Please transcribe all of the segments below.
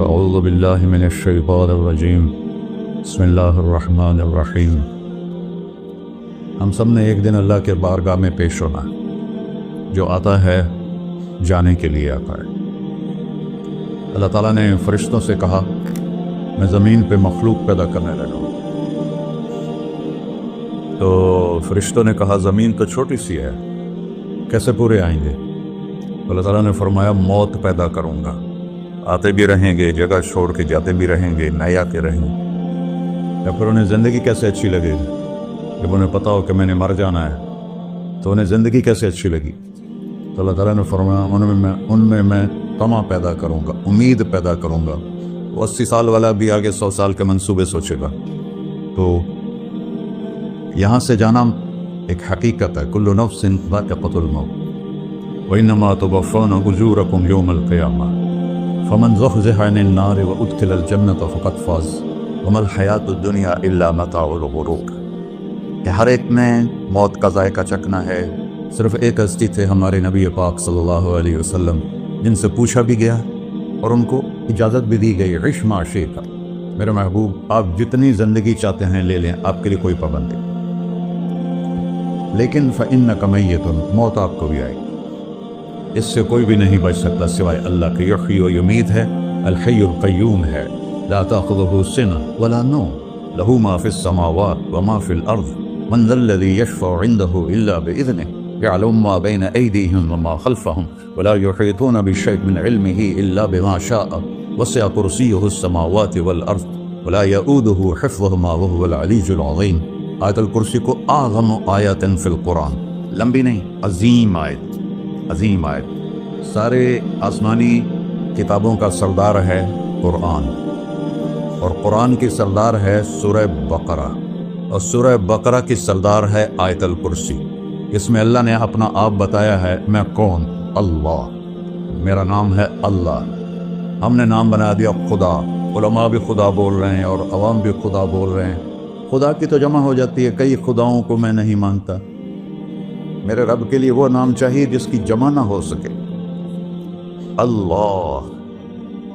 اعوذ باللہ من الشیطان الرجیم بسم اللہ الرحمن الرحیم۔ ہم سب نے ایک دن اللہ کے بارگاہ میں پیش ہونا ہے، جو آتا ہے جانے کے لیے آتا ہے۔ اللہ تعالیٰ نے فرشتوں سے کہا میں زمین پہ مخلوق پیدا کرنے لگا ہوں، تو فرشتوں نے کہا زمین تو چھوٹی سی ہے، کیسے پورے آئیں گے؟ اللہ تعالیٰ نے فرمایا موت پیدا کروں گا، آتے بھی رہیں گے، جگہ چھوڑ کے جاتے بھی رہیں گے، نئے آتے رہیں گے۔ یا پھر انہیں زندگی کیسے اچھی لگے گی؟ جب انہیں پتا ہو کہ میں نے مر جانا ہے تو انہیں زندگی کیسے اچھی لگی؟ تو اللہ تعالیٰ نے فرمایا ان میں میں طمع پیدا کروں گا، امید پیدا کروں گا۔ وہ 80 سال والا بھی آگے 100 سال کے منصوبے سوچے گا۔ تو یہاں سے جانا ایک حقیقت ہے، کل نفس ذائقۃ الموت وانما توفون اجورکم یوم القیامہ فمن زحزح عن النار وادخل الجنة فقد فاز وما الحیاۃ الدنیا الا متاع الغرور۔ کہ ہر ایک نے موت کا ذائقہ چکھنا ہے۔ صرف ایک ہستی تھے ہمارے نبی پاک صلی اللہ علیہ وسلم، جن سے پوچھا بھی گیا اور ان کو اجازت بھی دی گئی، عش ما شئت، میرے محبوب آپ جتنی زندگی چاہتے ہیں لے لیں، آپ کے لیے کوئی پابندی، لیکن فإنک میت، موت آپ کو بھی آئے گی۔ اس سے کوئی بھی نہیں بچ سکتا سوائے اللہ کے۔ یحیی و یمیت ہے، الحی القیوم ہے، لا تأخذہ سنہ ولا نوم، لہ ما فی السماوات وما فی الارض، من ذا الذی یشفع عندہ الا بإذنہ، یعلم ما بین ایدیہم وما خلفہم ولا یحیطون بشیء من علمہ الا بما شاء، وسع کرسیہ السماوات والارض ولا یؤودہ حفظہما وہو العلی العظیم۔ آیت الکرسی کو اعظم آیات فی القرآن، لمبی نہیں، عظیم آیت، عظیم آیت۔ سارے آسمانی کتابوں کا سردار ہے قرآن، اور قرآن کی سردار ہے سورہ بقرہ، اور سورہ بقرہ کی سردار ہے آیت الکرسی۔ اس میں اللہ نے اپنا آپ بتایا ہے، میں کون؟ اللہ، میرا نام ہے اللہ۔ ہم نے نام بنا دیا خدا، علماء بھی خدا بول رہے ہیں اور عوام بھی خدا بول رہے ہیں۔ خدا کی تو جمع ہو جاتی ہے، کئی خداؤں کو میں نہیں مانتا۔ میرے رب کے لیے وہ نام چاہیے جس کی جمع نہ ہو سکے۔ اللہ،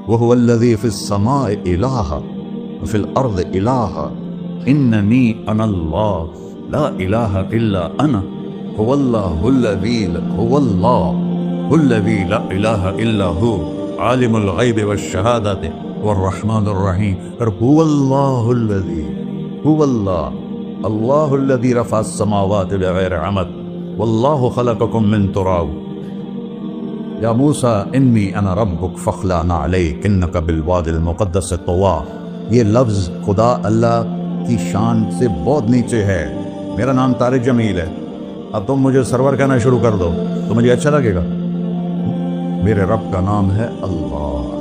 وہو الذی فی السماء الہ وفی الارض الہ، اننی انا اللہ لا الہ الا انا، هو اللہ الذی لا الہ الا ہو، عالم الغیب والشہادۃ والرحمن الرحیم۔ هو اللہ الذی، هو اللہ الذی رفع السماوات بغیر عمد واللہ خلقکم من تراب، یا موسیٰ انی انا ربک فاخلع نعلیک انک بالوادی المقدس طویٰ۔ یہ لفظ خدا اللہ کی شان سے بہت نیچے ہے۔ میرا نام طارق جمیل ہے، اب تم مجھے سرور کہنا شروع کر دو تو مجھے اچھا لگے گا؟ میرے رب کا نام ہے اللہ،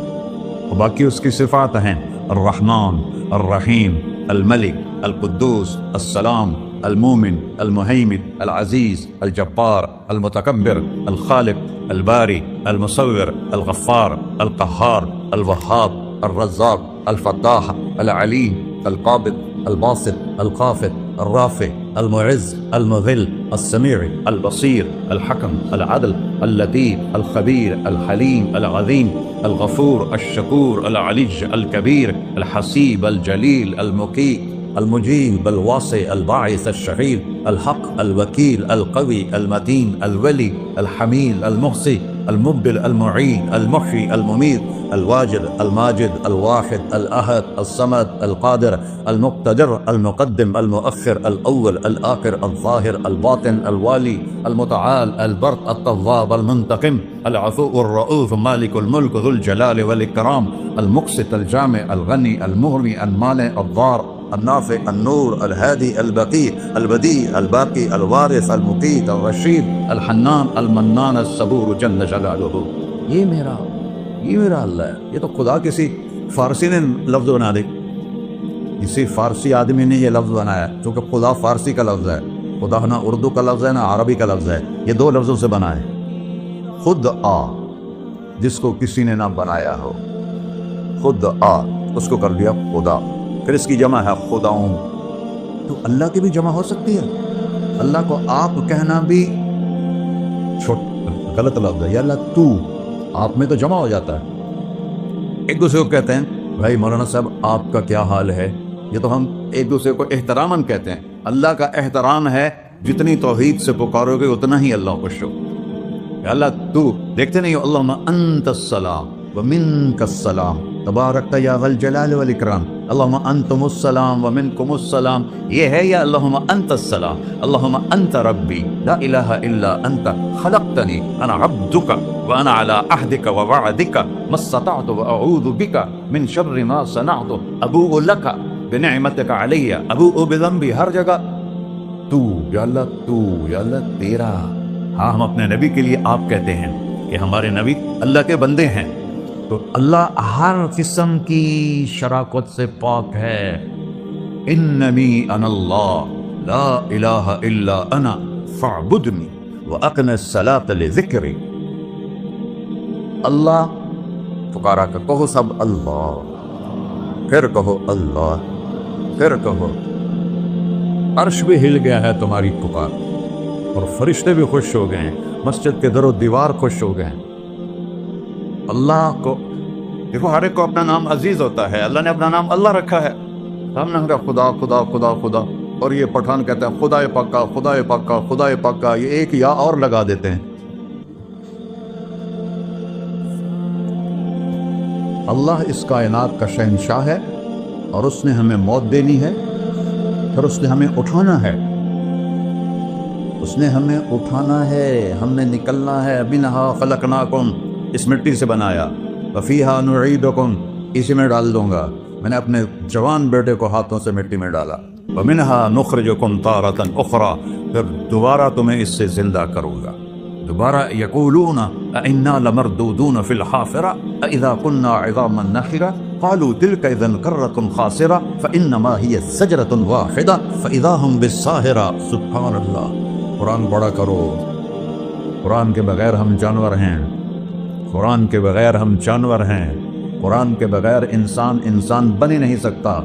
اور باقی اس کی صفات ہیں الرحمن، الرحیم، الملک، القدوس، السلام، المومن، المہیمن، العزیز، الجبار، المتکبر، الخالق، الباری، المصور، الغفار، القہار، الوہاب، الرزاق، الفتاح، العلیم، القابض، الباسط، الخافض، الرافع، المعز، المذل، السمیع، البصیر، الحکم، العدل، اللطیف، الخبیر، الحلیم، العظیم، الغفور، الشکور، العلی، الکبیر، الحسیب، الجلیل، المقیت، المجیب، الواسع، الباعث، الشہید، الحق، الوکیل، القوی، المتین، الولی، الحمیل، المحصی، المبدل، المعین، المحیی، الممیت، الواجد، الماجد، الواحد، الاحد، الصمد، القادر، المقتدر، المقدم، المؤخر، الاول، الآخر، الظاہر، الباطن، الوالی، المتعال، البر، التواب، المنتقم، العفو، الرؤوف، مالک الملک، ذو الجلال والاکرام، المقسط، الجامع، الغنی، المغنی، المانع، الضار، النافع، النور، الهادي، البقي، البديع، الباقي، الوارث، المقيت، الرشيد، الحنان، المنان، الصبور جل جلالہ۔ یہ میرا اللہ ہے۔ یہ تو خدا کسی فارسی نے لفظ بنا دی، کسی فارسی آدمی نے یہ لفظ بنایا، کیونکہ خدا فارسی کا لفظ ہے، خدا نہ اردو کا لفظ ہے نہ عربی کا لفظ ہے، یہ دو لفظوں سے بنا ہے۔ خود آ، جس کو کسی نے نہ بنایا ہو، خود آ، اس کو کر دیا خدا۔ پھر اس کی جمع ہے خداؤں، تو اللہ کی بھی جمع ہو سکتی ہے۔ اللہ کو آپ کہنا بھی غلط لفظ ہے، یا اللہ تو، آپ میں تو جمع ہو جاتا ہے، ایک دوسرے کو کہتے ہیں بھائی مولانا صاحب آپ کا کیا حال ہے، یہ تو ہم ایک دوسرے کو احتراماً کہتے ہیں. اللہ کا احترام ہے جتنی توحید سے پکارو گے اتنا ہی اللہ خوش ہو. کہ اللہ تو دیکھتے نہیں ہو، اللہم انت السلام ومنک السلام تبارکت یا ذا الجلال والاکرام، اللہم انتم السلام ومنکم السلام. یہ ہے یا اللہم انت السلام، اللہم انت ربی لا الہ الا انت خلقتنی انا عبدک وانا علی عہدک ووعدک ما استطعت واعوذ بک من شر ما صنعت ابوء لک بنعمتک علی ابوء بذنبی. ہر جگہ تو یا اللہ تیرا. ہاں ہم اپنے نبی کے لیے آپ کہتے ہیں کہ ہمارے نبی اللہ کے بندے ہیں، تو اللہ ہر قسم کی شراکت سے پاک ہے. اننی انا اللہ لا الہ الا انا فاعبدنی واقم الصلاۃ لذکری. اللہ پکارا کر کہو سب اللہ، پھر کہو اللہ، پھر کہو. عرش بھی ہل گیا ہے تمہاری پکار، اور فرشتے بھی خوش ہو گئے ہیں، مسجد کے در و دیوار خوش ہو گئے ہیں. اللہ کو دیکھو، ہر ایک کو اپنا نام عزیز ہوتا ہے. اللہ نے اپنا نام اللہ رکھا ہے. ہم نے کہا خدا خدا خدا خدا، اور یہ پٹھان کہتے ہیں خدا پاکا خدا پاکا خدا پاکا، یہ ایک یا اور لگا دیتے ہیں. اللہ اس کائنات کا شہنشاہ ہے، اور اس نے ہمیں موت دینی ہے، پھر اس نے ہمیں اٹھانا ہے. اس نے ہمیں اٹھانا ہے، ہم نے نکلنا ہے. منہا خلقناکم، اس مٹی سے بنایا. وفیہا نعیدکم، اسی میں ڈال دوں گا. میں نے اپنے جوان بیٹے کو ہاتھوں سے مٹی میں ڈالا. ومنہا نخرجکم تارۃ اخری، پھر دوبارہ تمہیں اس سے زندہ کروں گا. دوبارہ یقولون انا لمردودون فی الحافرہ اذا کنا عظاما نخرہ قالوا تلک اذا کرۃ خاسرہ فانما ہی زجرۃ واحدہ فاذا ہم بالساہرہ. سبحان اللہ. قرآن پڑھا کرو. قرآن کے بغیر ہم جانور ہیں، قرآن کے بغیر ہم جانور ہیں، قرآن کے بغیر انسان بن ہی نہیں سکتا.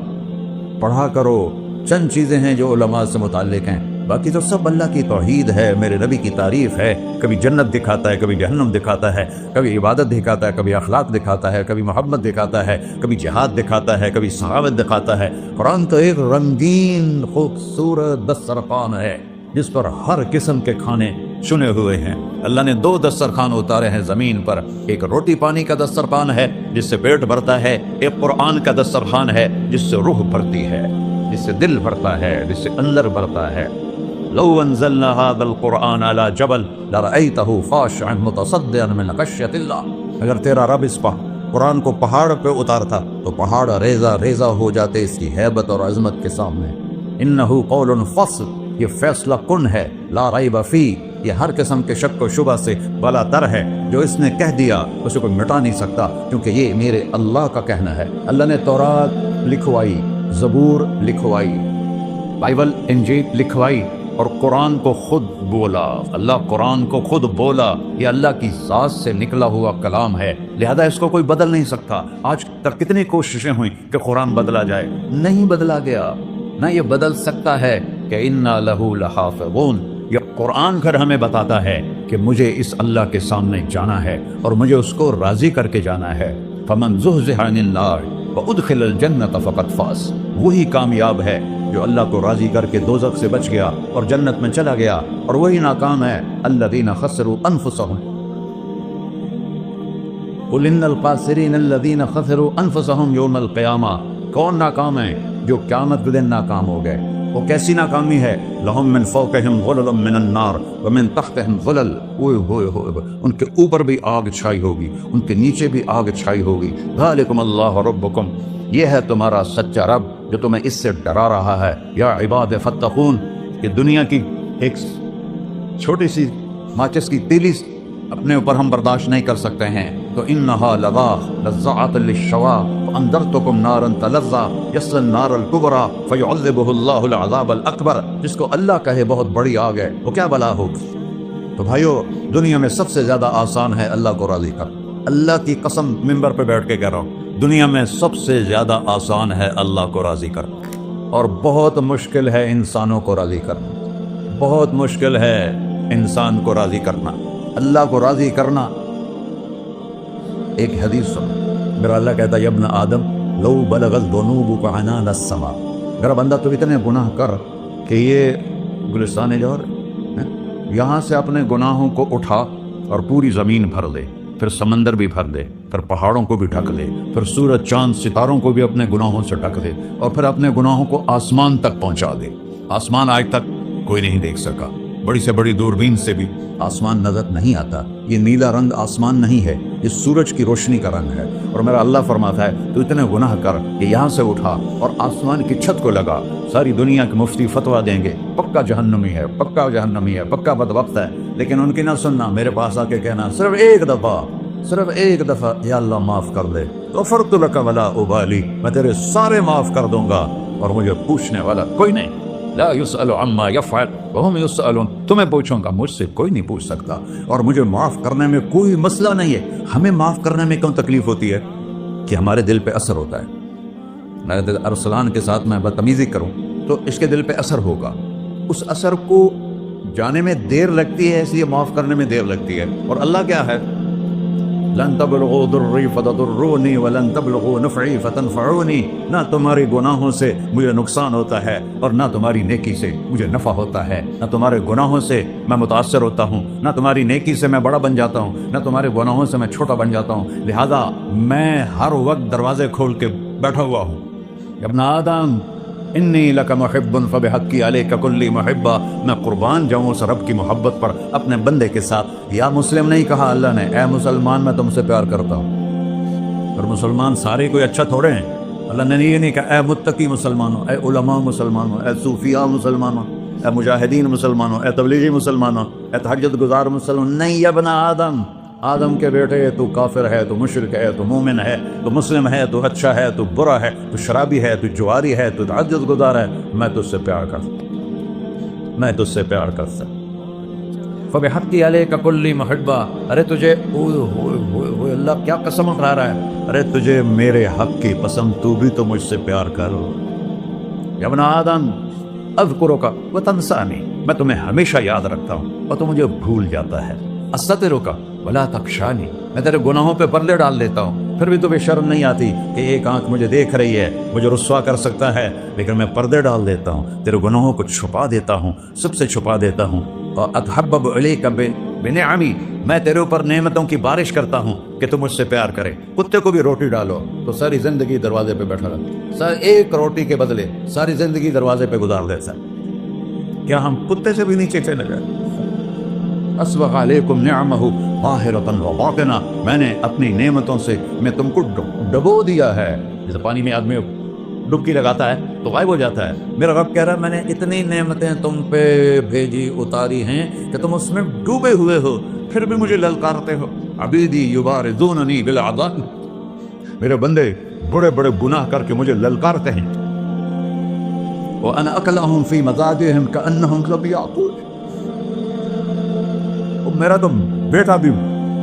پڑھا کرو. چند چیزیں ہیں جو علماء سے متعلق ہیں، باقی تو سب اللہ کی توحید ہے، میرے نبی کی تعریف ہے. کبھی جنت دکھاتا ہے، کبھی جہنم دکھاتا ہے، کبھی عبادت دکھاتا ہے، کبھی اخلاق دکھاتا ہے، کبھی محبت دکھاتا ہے، کبھی جہاد دکھاتا ہے، کبھی صحابت دکھاتا ہے. قرآن تو ایک رنگین خوبصورت دسترخوان ہے جس پر ہر قسم کے کھانے چنے ہوئے ہیں. اللہ نے 2 دسترخوان اتارے ہیں زمین پر. ایک روٹی پانی کا دسترخوان ہے جس سے پیٹ بھرتا ہے، ایک قرآن کا دسترخوان ہے جس سے روح بھرتی ہے، جس سے دل بھرتا ہے، جس سے اندر بھرتا ہے. لو انزلنا هذا القرآن على جبل لرأيته خاشعا متصدعا من خشية اللہ. اگر تیرا رب اس قرآن کو پہاڑ پہ اتارتا تو پہاڑ ریزہ ریزہ ہو جاتے اس کی ہیبت اور عظمت کے سامنے. انه قول فصل، یہ فیصلہ کن ہے. لا ریب فی، یہ ہر قسم کے شک و شبہ سے بلا تر ہے. جو اس نے کہہ دیا اسے کوئی مٹا نہیں سکتا، کیونکہ یہ میرے اللہ کا کہنا ہے. اللہ نے تورات لکھوائی، زبور لکھوائی، بائبل انجیل لکھوائی، اور قرآن کو خود بولا. اللہ قرآن کو خود بولا. یہ اللہ کی ذات سے نکلا ہوا کلام ہے، لہذا اس کو کوئی بدل نہیں سکتا. آج تک کتنی کوششیں ہوئیں کہ قرآن بدلا جائے، نہیں بدلا گیا. نہ یہ بدل سکتا ہے کہ انا لہو لحافظون. یہ قرآن گھر ہمیں بتاتا ہے کہ مجھے اس اللہ کے سامنے جانا ہے اور مجھے اس کو راضی کر کے جانا ہے. فمن زحزح عن النار وادخل الجنۃ فقد فاز. وہی کامیاب ہے جو اللہ کو راضی کر کے دوزخ سے بچ گیا اور جنت میں چلا گیا، اور وہی ناکام ہے الذین خسروا انفسهم. قل ان الخاسرین الذین خسروا انفسهم یوم القیامہ. کون ناکام ہے؟ جو قیامت کے دن ناکام ہو گئے. وہ کیسی ناکامی ہے؟ لہم من فوقہم ظلل من النار ومن تحتہم ظلل. ان کے اوپر بھی آگ چھائی ہوگی، ان کے نیچے بھی آگ چھائی ہوگی. ذالکم اللہ ربکم، یہ ہے تمہارا سچا رب جو تمہیں اس سے ڈرا رہا ہے. یا عباد فتقون، کہ دنیا کی ایک چھوٹی سی ماچس کی تیلی اپنے اوپر ہم برداشت نہیں کر سکتے ہیں، تو انہا لظا لزعۃ للشوا فانذرتکم نارا تلظا یصلی النار الکبری فیعذبہ اللہ العذاب الاکبر. جس کو اللہ کہے بہت بڑی آگ ہے، وہ کیا بلا ہوگی. تو بھائیو، دنیا میں سب سے زیادہ آسان ہے اللہ کو راضی کر. اللہ کی قسم ممبر پہ بیٹھ کے کہہ رہا ہوں، دنیا میں سب سے زیادہ آسان ہے اللہ کو راضی کرنا، اور بہت مشکل ہے انسانوں کو راضی کرنا. بہت مشکل ہے انسان کو راضی کرنا. اللہ کو راضی کرنا. ایک حدیث سنو، میرا اللہ کہتا ہے ابن آدم لو بلغ الذنوب عنان السماء، میرا بندہ تو اتنے گناہ کر کہ یہ گلستان جوہر یہاں سے اپنے گناہوں کو اٹھا اور پوری زمین بھر دے، پھر سمندر بھی بھر دے، پھر پہاڑوں کو بھی ڈھک دے، پھر سورج چاند ستاروں کو بھی اپنے گناہوں سے ڈھک دے، اور پھر اپنے گناہوں کو آسمان تک پہنچا دے۔ آسمان آج تک کوئی نہیں دیکھ سکا، بڑی سے بڑی دوربین سے بھی آسمان نظر نہیں آتا۔ یہ نیلا رنگ آسمان نہیں ہے، یہ سورج کی روشنی کا رنگ ہے۔ اور میرا اللہ فرماتا ہے تو اتنے گناہ کر کہ یہاں سے اٹھا اور آسمان کی چھت کو لگا، ساری دنیا کے مفتی فتویٰ دیں گے پکا جہنمی ہے، پکا جہنمی ہے، پکا بدبخت ہے، لیکن ان کی نہ سننا، میرے پاس آ کے کہنا صرف ایک دفعہ یا اللہ معاف کر دے، غفرت لک ولا ابالی، میں تیرے سارے معاف کر دوں گا اور مجھے پوچھنے والا کوئی نہیں۔ لا يسأل عما يفعل وهم يسألون، تمہیں پوچھوں گا، مجھ سے کوئی نہیں پوچھ سکتا، اور مجھے معاف کرنے میں کوئی مسئلہ نہیں ہے۔ ہمیں معاف کرنے میں کیوں تکلیف ہوتی ہے؟ کہ ہمارے دل پہ اثر ہوتا ہے۔ میرے دل ارسلان کے ساتھ میں بدتمیزی کروں تو اس کے دل پہ اثر ہوگا، اس اثر کو جانے میں دیر لگتی ہے، اس لیے معاف کرنے میں دیر لگتی ہے۔ اور اللہ کیا ہے؟ لن تبلغوا ضری فتضرونی ولن تبلغوا نفعی فتنفعونی، نہ تمہارے گناہوں سے مجھے نقصان ہوتا ہے اور نہ تمہاری نیکی سے مجھے نفع ہوتا ہے، نہ تمہارے گناہوں سے میں متاثر ہوتا ہوں، نہ تمہاری نیکی سے میں بڑا بن جاتا ہوں، نہ تمہارے گناہوں سے میں چھوٹا بن جاتا ہوں، لہذا میں ہر وقت دروازے کھول کے بیٹھا ہوا ہوں۔ ابن آدم انی لک محب فبحقی علیک کلی محبہ، میں قربان جاؤں اس رب کی محبت پر اپنے بندے کے ساتھ۔ یا مسلم نہیں کہا اللہ نے، اے مسلمان میں تم سے پیار کرتا ہوں۔ اور مسلمان سارے کوئی اچھا تھوڑے ہیں، اللہ نے یہ نہیں کہا اے متقی مسلمانوں، اے علماء مسلمانوں، اے صوفیاء مسلمانوں، اے مجاہدین مسلمانوں، اے تبلیغی مسلمانوں، اے تہجد گزار مسلمان، نہیں یا ابن آدم، آدم کے بیٹے تو کافر ہے، تو مشرک ہے، تو مومن ہے، تو مسلم ہے، تو اچھا ہے، تو برا ہے، تو شرابی ہے، تو جواری ہے، تو تہجد گزار ہے، میں تجھ سے پیار کرتا ہوں، میں تجھ سے پیار کرتا ہوں۔ فبحقی علیک کلی محبہ، ارے تجھے اوہ اللہ کیا قسم اٹھا رہا ہے، ارے تجھے میرے حق کی قسم، تو بھی تو مجھ سے پیار کر۔ یا ابن آدم اذکرک وتنسانی، میں تمہیں ہمیشہ یاد رکھتا ہوں اور تو مجھے بھول جاتا ہے۔ استترک ولا تخشانی، میں تیرے گناہوں پہ پردے ڈال دیتا ہوں، پھر بھی تمہیں شرم نہیں آتی کہ ایک آنکھ مجھے دیکھ رہی ہے، مجھے رسوا کر سکتا ہے، لیکن میں پردے ڈال دیتا ہوں، تیرے گناہوں کو چھپا دیتا ہوں، سب سے چھپا دیتا ہوں۔ اور اتحبب الیک بنعمی، میں تیرے اوپر نعمتوں کی بارش کرتا ہوں کہ تم مجھ سے پیار کرے۔ کتے کو بھی روٹی ڈالو تو ساری زندگی دروازے پہ بیٹھا رہتا، ایک روٹی کے بدلے ساری زندگی دروازے پہ گزار دیتا۔ کیا ہم کتے سے بھی نیچے چلے گئے؟ اسبغ علیکم نعمہ ظاہرۃ و باطنہ، میں نے اپنی نعمتوں سے میں تم کو ڈبو دیا ہے، جیسے پانی میں آدمی ڈبکی لگاتا ہے تو غائب ہو جاتا ہے۔ میرا رب کہہ رہا ہے میں نے اتنی نعمتیں تم پہ بھیجی اتاری ہیں کہ تم اس میں ڈوبے ہوئے ہو، پھر بھی مجھے للکارتے ہو۔ عبیدی یبارزوننی بالعذاب، میرے بندے بڑے بڑے گناہ کر کے مجھے للکارتے ہیں۔ وانا اکلہم فی مضاجعہم کانہم لم یعقلون، میرا تو بیٹا بھی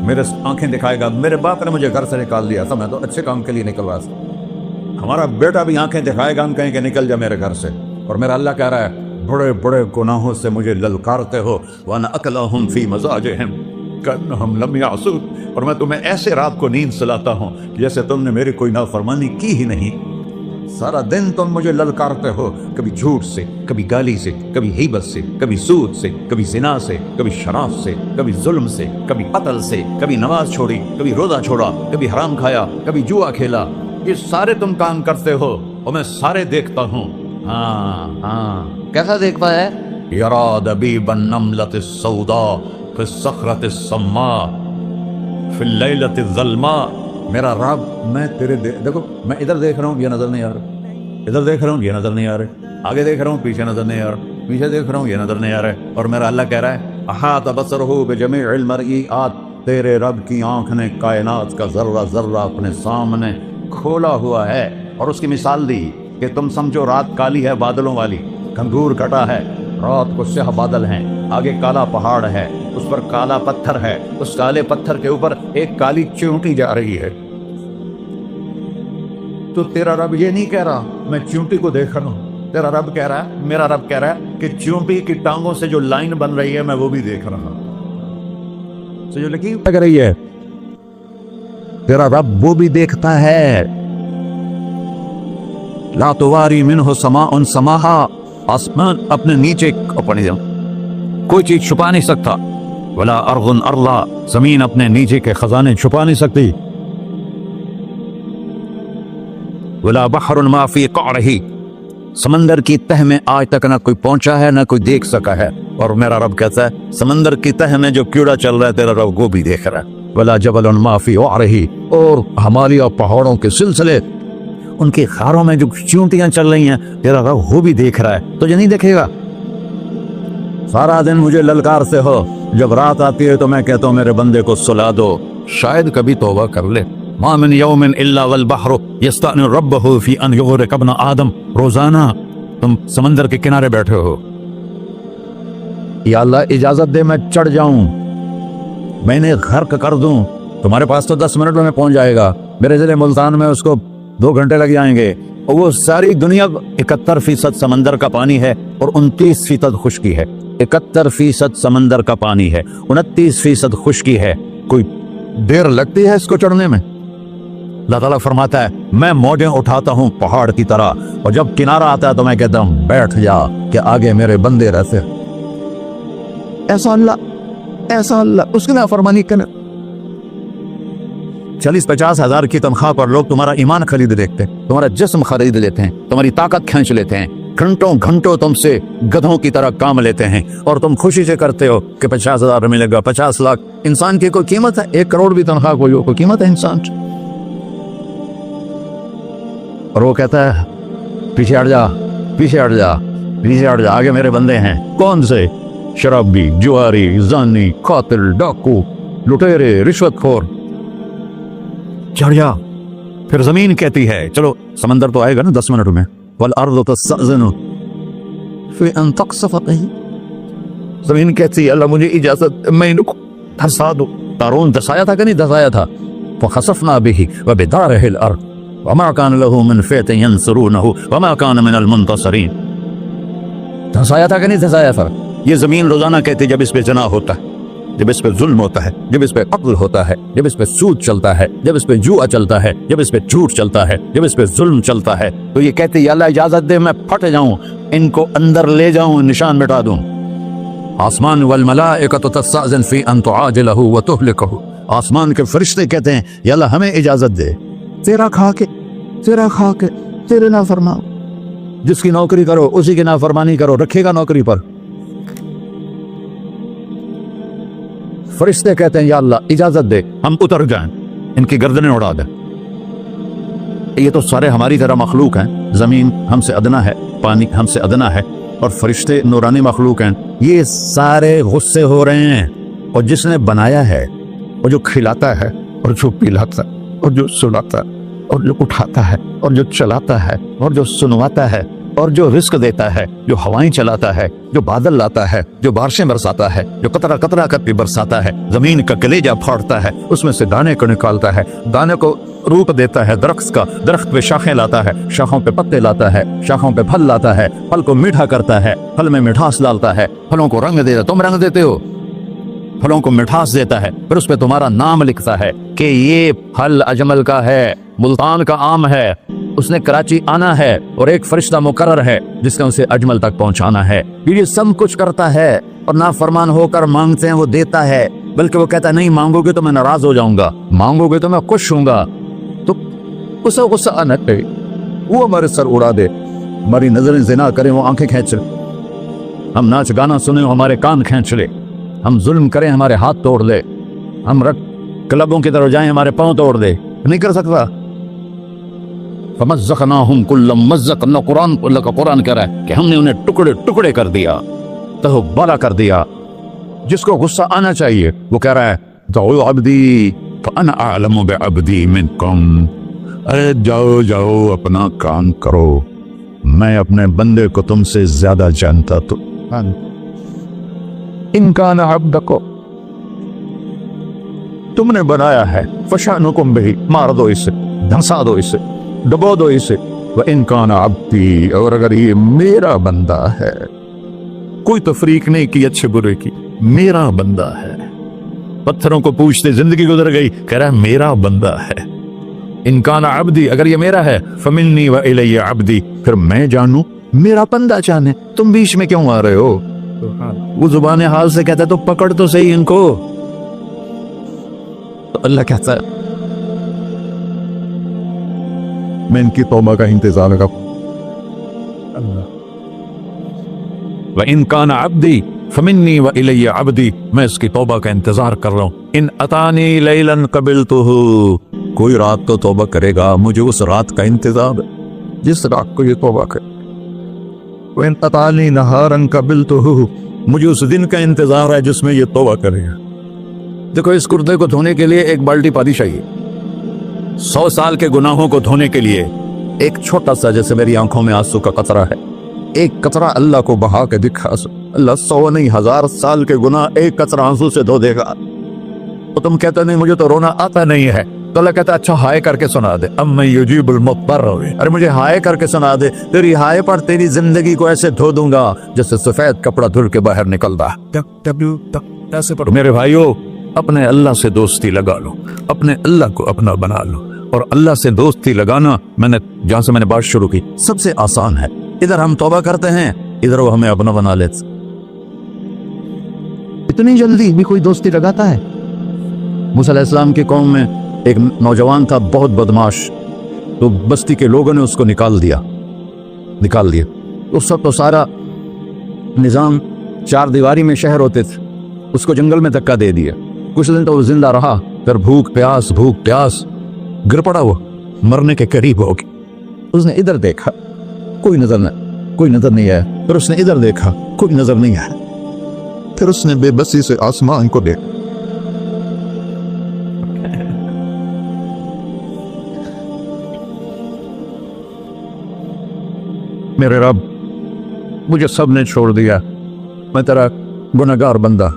میرے آنکھیں دکھائے گا، میرے باپ نے مجھے گھر سے نکال دیا تھا، میں تو اچھے کام کے لیے نکل رہا تھا، ہمارا بیٹا بھی آنکھیں دکھائے گا، ہم کہیں کہ نکل جا میرے گھر سے۔ اور میرا اللہ کہہ رہا ہے بڑے بڑے گناہوں سے مجھے للکارتے ہو، وانا اکلہم فی مضاجعہم کانہم لم یعصون، اور میں تمہیں ایسے رات کو نیند سلاتا ہوں جیسے تم نے میری کوئی نافرمانی کی ہی نہیں۔ سارا دن تم مجھے للکارتے ہو، کبھی جھوٹ سے، کبھی گالی سے، کبھی غیبت سے، کبھی سود سے، کبھی زنا سے، کبھی شراب سے، کبھی ظلم سے، کبھی قتل سے، کبھی نماز چھوڑی، کبھی روزہ چھوڑا، کبھی حرام کھایا، کبھی جوا کھیلا، یہ سارے تم کام کرتے ہو اور میں سارے دیکھتا ہوں۔ ہاں کیسا دیکھتا ہے؟ یرا دبیب النملۃ السوداء فی الصخرۃ الصماء فی اللیلۃ الظلماء، میرا رب میں تیرے دیکھو، میں ادھر دیکھ رہا ہوں یہ نظر نہیں آ رہا، ادھر دیکھ رہا ہوں یہ نظر نہیں آ رہا، آگے دیکھ رہا ہوں پیچھے نظر نہیں آ رہا، پیچھے دیکھ رہا ہوں یہ نظر نہیں آ رہا، اور میرا اللہ کہہ رہا ہے احاط بصرہ بجمیع المرئیات، تیرے رب کی آنکھ نے کائنات کا ذرہ ذرہ اپنے سامنے کھولا ہوا ہے۔ اور اس کی مثال دی کہ تم سمجھو رات کالی ہے بادلوں والی، گھنگور کٹا ہے، رات کو سیاہ بادل ہیں، آگے کالا پہاڑ ہے، اس پر کالا پتھر ہے، اس کالے پتھر کے اوپر ایک کالی چیونٹی جا رہی ہے، تو تیرا رب یہ نہیں کہہ رہا میں چیونٹی کو دیکھ رہا ہوں، تیرا رب کہہ رہا ہے، میرا رب کہہ رہا ہے کہ چیونٹی کی ٹانگوں سے جو لائن بن رہی ہے میں وہ بھی دیکھ رہا ہوں، جو لکیر لگ رہی ہے تیرا رب وہ بھی دیکھتا ہے. لا تواری منہ سماء سماہا، آسمان اپنے نیچے کوئی چیز چھپا نہیں سکتا. ولا ارض ارضا، زمین اپنے نیچے کے خزانے چھپا نہیں سکتی. ولا بحر ما فی قعرہ، سمندر کی تہ میں آج تک نہ کوئی پہنچا ہے نہ کوئی دیکھ سکا ہے. اور میرا رب کہتا ہے سمندر کی تہ میں جو کیڑا چل رہا ہے تیرا رب وہ بھی دیکھ رہا ہے. ولا جبل ما فی وعرہ، اور ہمالیہ پہاڑوں کے سلسلے، ان کی خاروں میں جو چونٹیاں چل رہی ہیں تیرا رب وہ بھی دیکھ رہا ہے. تجھے نہیں دیکھے گا؟ سارا دن مجھے للکارتے ہو، جب رات آتی ہے تو میں کہتا ہوں میرے بندے کو سلا دو، شاید کبھی توبہ کر لے. ما من یوم الا والبحر یستأنی ربہ فی ان یغرق ابن آدم. روزانہ تم سمندر کے کنارے بیٹھے ہو، یا اللہ اجازت دے میں چڑھ جاؤں، میں انہیں غرق کر دوں. تمہارے پاس تو 10 منٹ میں پہنچ جائے گا، میرے ضلع ملتان میں اس کو 2 گھنٹے لگ جائیں گے. اور وہ ساری دنیا 71% سمندر کا پانی ہے اور 29% خشکی ہے. 71% سمندر کا پانی ہے، 29% خشکی ہے. کوئی دیر لگتی ہے اس کو چڑھنے میں؟ اللہ تعالیٰ فرماتا ہے میں موجیں اٹھاتا ہوں پہاڑ کی طرح، اور جب کنارہ آتا ہے تو میں کہتا ہوں بیٹھ جا کہ آگے میرے بندے رہتے. ایسا اللہ اس کی نافرمانی کرنے. 40-50 ہزار کی تنخواہ پر لوگ تمہارا ایمان خرید لیتے ہیں، تمہارا جسم خرید لیتے ہیں، تمہاری طاقت کھینچ لیتے ہیں، گھنٹوں تم سے گدھوں کی طرح کام لیتے ہیں، اور تم خوشی سے کرتے ہو کہ 50,000 ملے گا، 50 لاکھ. انسان کی کوئی قیمت ہے؟ 1 کروڑ بھی تنخواہ کوئی قیمت ہے انسان؟ اور وہ کہتا ہے پیچھے ہٹ جا، آگے میرے بندے ہیں. کون سے؟ شرابی، جواری، زانی، قاتل، ڈاکو، لٹیرے، رشوت خور. چڑھ جا. پھر زمین کہتی ہے چلو سمندر تو آئے گا نا 10 منٹ میں. والارض تستأذن فی ان تقصف بہ، زمین کہتی ہے اللہ مجھے اجازت میں ان کو دھسا دوں. قارون دھسایا تھا کہ نہیں دھسایا تھا؟ فخسفنا بہ وبدارہ الارض وما كان له من فئة ينصرونه وما كان من المنتصرين. دھسایا تھا کہ نہیں دھسایا تھا؟ یہ زمین روزانہ کہتی جب اس پہ جناح ہوتا ہے، جب اس پہ ظلم ہوتا ہے، جب اس پہ قتل ہوتا ہے، جب اس پہ سود چلتا ہے، جب اس پہ جوا چلتا ہے، جب اس پہ جھوٹ چلتا ہے، جب اس پہ ظلم چلتا ہے، تو یہ کہتی یا اللہ اجازت دے میں پھٹ جاؤں، ان کو اندر لے جاؤں، نشان مٹا دوں. آسمان والملائکۃ تستأذن فی ان تعاجلہ وتہلکہ، آسمان کے فرشتے کہتے ہیں یا اللہ ہمیں اجازت دے تیرا کھا کے تیرے نافرمان، جس کی نوکری کرو اسی کی نافرمانی کرو، رکھے گا نوکری پر. فرشتے کہتے ہیں یا اللہ اجازت دے ہم اتر جائیں، ان کی گردنیں اڑا دیں. یہ تو سارے ہماری طرح مخلوق ہیں، زمین ہم سے ادنا ہے، پانی ہم سے ادنا ہے، اور فرشتے نورانی مخلوق ہیں. یہ سارے غصے ہو رہے ہیں، اور جس نے بنایا ہے، اور جو کھلاتا ہے، اور جو پلاتا ہے، اور جو سلاتا ہے، اور جو اٹھاتا ہے، اور جو چلاتا ہے، اور جو سنواتا ہے، اور جو رزق دیتا ہے، جو ہوائیں چلاتا ہے، جو بادل لاتا ہے، جو بارشیں برساتا ہے، جو قطرہ قطرہ کر کے برساتا ہے، زمین کا کلیجہ پھاڑتا ہے، اس میں سے دانے کو نکالتا ہے، دانے کو روپ دیتا ہے درخت کا، درخت پہ شاخیں لاتا ہے، شاخوں پہ پتے لاتا ہے، شاخوں پہ پھل لاتا ہے، پھل کو میٹھا کرتا ہے، پھل میں مٹھاس ڈالتا ہے، پھلوں کو رنگ دیتا ہے. تم رنگ دیتے ہو، پھلوں کو مٹھاس دیتا ہے، پھر اس پہ تمہارا نام لکھتا ہے کہ یہ پھل اجمل کا ہے، ملتان کا آم ہے، اس نے کراچی آنا ہے، اور ایک فرشتہ مقرر ہے جس نے اسے اجمل تک پہنچانا ہے. یہ سب کچھ کرتا ہے، اور نافرمان ہو کر مانگتے ہیں وہ دیتا ہے، بلکہ وہ کہتا ہے نہیں مانگو گے تو میں ناراض ہو جاؤں گا، مانگو گے تو میں خوش ہوں گا. تو اسے غصہ آنا چاہیے، وہ ہمارے سر اڑا دے، ہماری نظریں زنا کریں وہ آنکھیں کھینچ لے، ہم ناچ گانا سنیں ہمارے کان کھینچ لے، ہم ظلم کریں ہمارے ہاتھ توڑ لے، ہم کلبوں کی طرف جائیں ہمارے پاؤں توڑ دے. نہیں کر سکتا. فمزقناہم کل ممزق، اللہ کا قرآن کہہ رہا ہے کہ ہم نے انہیں ٹکڑے ٹکڑے کر دیا، تہو بالا کر دیا. جس کو غصہ آنا چاہیے وہ کہہ رہا ہے دعو عبدی فانا اعلم بعبدی منکم، ارے جاؤ اپنا کام کرو، میں اپنے بندے کو تم سے زیادہ جانتا. تو ان کان عبدکو، تم نے بنایا ہے، فشانکم بہی، مار دو اسے، دھنسا دو اسے، ڈبو دو اسے. وَإِن كَانَ عَبْدِي، اور اگر یہ میرا بندہ ہے، کوئی تفریق نہیں کی اچھے برے کی، میرا بندہ ہے. پتھروں کو پوچھتے زندگی گزر گئی، کہہ رہا ہے میرا بندہ ہے. ان کان عبدی، اگر یہ میرا ہے، فمنی و الی عبدی، پھر میں جانوں میرا بندہ جانے، تم بیچ میں کیوں آ رہے ہو؟ وہ زبان حال سے کہتا ہے تو پکڑ تو صحیح ان کو. تو اللہ کہتا ہے میں ان کی توبہ کا انتظار کروں. وَإِن كَانَ عَبْدِي فَمِنِّي وَإِلَيَّ عَبْدِي، میں اس کی توبہ کا انتظار کر رہا ہوں. ان اتانی لیلا قبلتہ، کوئی رات کو توبہ کرے گا مجھے اس رات کا انتظار ہے جس رات کو یہ توبہ کرے. وَإِن اتانی نہارا قبلتہ، مجھے اس دن کا انتظار ہے جس میں یہ توبہ کرے گا. دیکھو اس کردے کو دھونے کے لیے ایک بالٹی پانی چاہیے. 100 سال کے گناہوں کو دھونے کے لیے ایک چھوٹا سا، جیسے میری آنکھوں میں آنسو کا قطرہ ہے، ایک قطرہ اللہ کو بہا کے دکھا. اللہ 100 نہیں 1000 سال کے گناہ ایک قطرہ آنسو سے دھو دے گا. تو تم کہتے نہیں مجھے تو رونا آتا نہیں ہے، تو اللہ کہتا اچھا ہائے کر کے سنا دے. اما یجیب المضطر، ارے مجھے ہائے کر کے سنا دے، تیری ہائے پر تیری زندگی کو ایسے دھو دوں گا جیسے سفید کپڑا دھل کے باہر نکلتا. ایسے پڑھو میرے بھائیو، اپنے اللہ سے دوستی لگا لو، اپنے اللہ کو اپنا بنا لو. اور اللہ سے دوستی لگانا، میں نے جہاں سے میں نے بات شروع کی، سب سے آسان ہے. ادھر ہم توبہ کرتے ہیں، ادھر وہ ہمیں اپنا بنا لیتے. اتنی جلدی بھی کوئی دوستی لگاتا ہے؟ موسیٰ علیہ السلام کی قوم میں ایک نوجوان تھا بہت بدماش، تو بستی کے لوگوں نے اس کو نکال دیا. اس وقت تو سارا نظام 4 دیواری میں شہر ہوتے تھے، اس کو جنگل میں دھکا دے دیا. کچھ دن تو وہ زندہ رہا، پھر بھوک پیاس گر پڑا، وہ مرنے کے قریب ہو گیا. اس نے ادھر دیکھا، کوئی نظر نہیں آیا. پھر اس نے ادھر دیکھا، کوئی نظر نہیں آیا. پھر اس نے بے بسی سے آسمان کو دیکھا. میرے رب، مجھے سب نے چھوڑ دیا، میں تیرا گنہگار بندہ.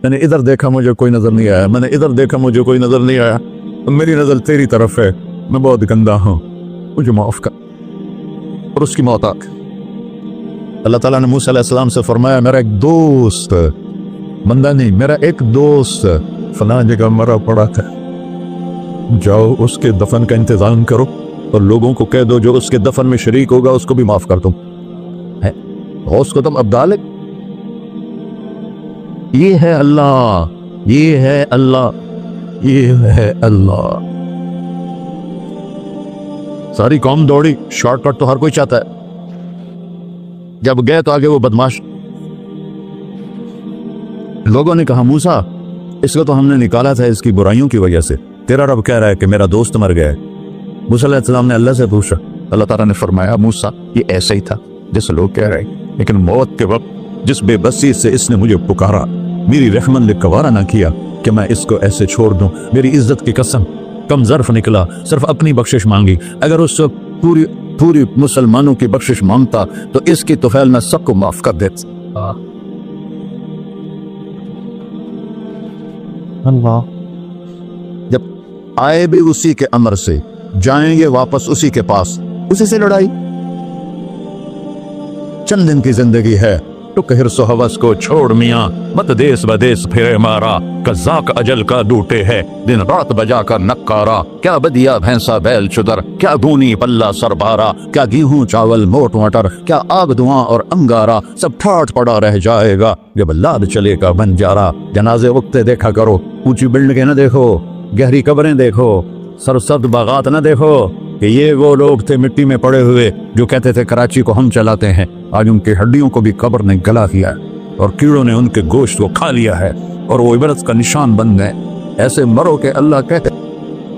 میں نے ادھر دیکھا مجھے کوئی نظر نہیں آیا، میں نے ادھر دیکھا مجھے کوئی نظر نہیں آیا. میری نظر تیری طرف ہے، میں بہت گندا ہوں، مجھے معاف کر. اور اس کی موت آ گئی. اللہ تعالیٰ نے موسیٰ علیہ السلام سے فرمایا میرا ایک دوست، بندہ نہیں، میرا ایک دوست فلاں جگہ مرا پڑا تھا، جاؤ اس کے دفن کا انتظام کرو اور لوگوں کو کہہ دو جو اس کے دفن میں شریک ہوگا اس کو بھی معاف کر دوں. غوث کو تم ابدال. یہ ہے اللہ، یہ ہے اللہ، یہ ہے اللہ. ساری قوم دوڑی، شارٹ کٹ تو ہر کوئی چاہتا ہے. جب گئے تو آگے وہ بدماش. لوگوں نے کہا موسیٰ اس کو تو ہم نے نکالا تھا اس کی برائیوں کی وجہ سے، تیرا رب کہہ رہا ہے کہ میرا دوست مر گیا ہے. موسیٰ علیہ السلام نے اللہ سے پوچھا، اللہ تعالیٰ نے فرمایا موسیٰ یہ ایسے ہی تھا جیسے لوگ کہہ رہے ہیں، لیکن موت کے وقت جس بے بسی سے اس نے مجھے پکارا، میری رحمت نے گوارا نہ کیا کہ میں اس کو ایسے چھوڑ دوں. میری عزت کی قسم، کم ظرف نکلا، صرف اپنی بخشش مانگی. اگر اس وقت پوری مسلمانوں کی بخشش مانگتا تو اس کی طفیل میں سب کو معاف کر دیتا. اللہ جب آئے بھی اسی کے امر سے، جائیں گے واپس اسی کے پاس، اسی سے لڑائی. چند دن کی زندگی ہے، تو حرص و ہوس کو چھوڑ میاں، مت دیس بدیس پھرے مارا، قزاق اجل کا ڈوٹے ہے، دن رات بجا کر نکارا. کیا بدیا بھینسا بیل چدر، کیا گونی پلہ سر بارا، کیا گیہوں چاول موٹ مٹر، کیا آگ دھواں اور انگارا، سب ٹھاٹ پڑا رہ جائے گا جب لاد چلے گا بنجارا. جنازے اگتے دیکھا کرو، اونچی بلڈنگیں نہ دیکھو، گہری قبریں دیکھو، سرسبز باغات نہ دیکھو کہ یہ وہ لوگ تھے مٹی میں پڑے ہوئے جو کہتے تھے کراچی کو ہم چلاتے ہیں. آج ان کی ہڈیوں کو بھی قبر نے گلا کیا ہے اور کیڑوں نے ان کے گوشت کو کھا لیا ہے اور وہ عبرت کا نشان بن گئے. ایسے مرو کہ اللہ کہتے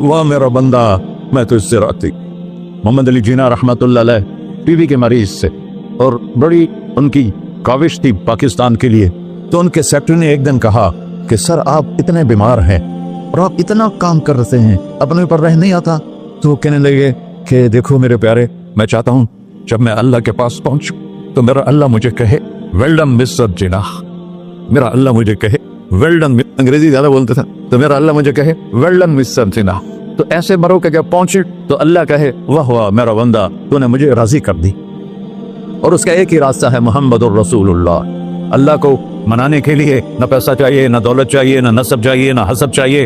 واہ میرا بندہ میں تو اس سے راضی. محمد علی جناح رحمۃ اللہ علیہ ٹی بی کے مریض سے، اور بڑی ان کی کاوش تھی پاکستان کے لیے. تو ان کے سیکٹری نے ایک دن کہا کہ سر آپ اتنے بیمار ہیں اور آپ اتنا کام کر رہے ہیں، اپنے اوپر رہ نہیں آتا؟ تو وہ کہنے لگے کہ دیکھو میرے پیارے، میں چاہتا ہوں جب میں اللہ کے پاس پہنچوں تو میرا اللہ مجھے کہے ویل ڈن مسٹر جناح. میرا اللہ مجھے کہے ویل ڈن، انگریزی زیادہ بولتے تھے، تو میرا اللہ مجھے کہے ویل ڈن مسٹر جناح. تو ایسے مرو کہ جب پہنچے تو اللہ کہے واہ واہ میرا بندہ تو نے مجھے راضی کر دی. اور اس کا ایک ہی راستہ ہے محمد الرسول اللہ. اللہ کو منانے کے لیے نہ پیسہ چاہیے، نہ دولت چاہیے، نہ نسب چاہیے، نہ حسب چاہیے.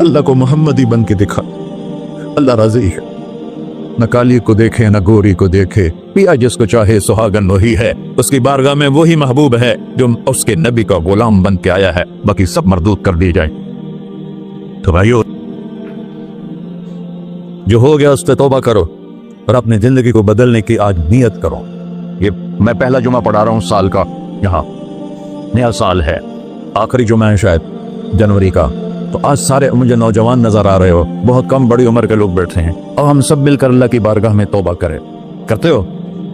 اللہ کو محمدی بن کے دکھا، اللہ راضی ہے۔ نہ کالی کو دیکھے نہ گوری کو دیکھے، پیا جس کو چاہے سہاگن وہی ہے، اس کی بارگاہ میں وہی محبوب ہے جو اس کے نبی کا غلام بن کے آیا ہے، باقی سب مردود کر دی جائے۔ تو بھائیو، جو ہو گیا اس پہ توبہ کرو اور اپنی زندگی کو بدلنے کی آج نیت کرو۔ یہ میں پہلا جمعہ پڑھا رہا ہوں سال کا، یہاں نیا سال ہے، آخری جمعہ ہے شاید جنوری کا، تو آج سارے مجھے نوجوان نظر آ رہے ہو، بہت کم بڑی عمر کے لوگ بیٹھے ہیں، اور ہم سب مل کر اللہ کی بارگاہ میں توبہ کریں۔ کرتے ہو؟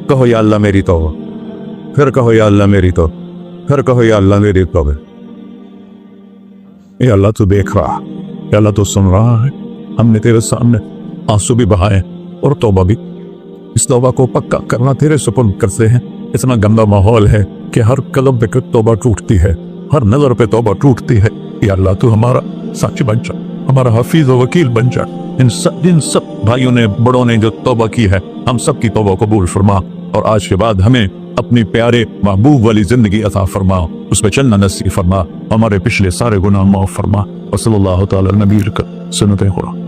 کہو یا اللہ میری توبہ، پھر کہو یا اللہ میری توبہ، پھر کہو یا اللہ میری توبہ۔ اے اللہ تو دیکھ رہا، اے اللہ تو سن رہا ہے، ہم نے تیرے سامنے آنسو بھی بہائے اور توبہ بھی، اس توبہ کو پکا کرنا تیرے سپرد کرتے ہیں۔ اتنا گندا ماحول ہے کہ ہر قدم پہ توبہ ٹوٹتی ہے، ہر نظر پہ توبہ ٹوٹتی ہے۔ یا اللہ تو ہمارا سچ بن جا، ہمارا حفیظ و وکیل بن جا۔ ان سب بھائیوں نے بڑوں نے جو توبہ کی ہے، ہم سب کی توبہ قبول فرما، اور آج کے بعد ہمیں اپنی پیارے محبوب والی زندگی عطا فرما، اس پہ چلنا نصیب فرما، ہمارے پچھلے سارے گناہ معاف فرما۔ وصلی اللہ تعالی علی نبی سنت خدا۔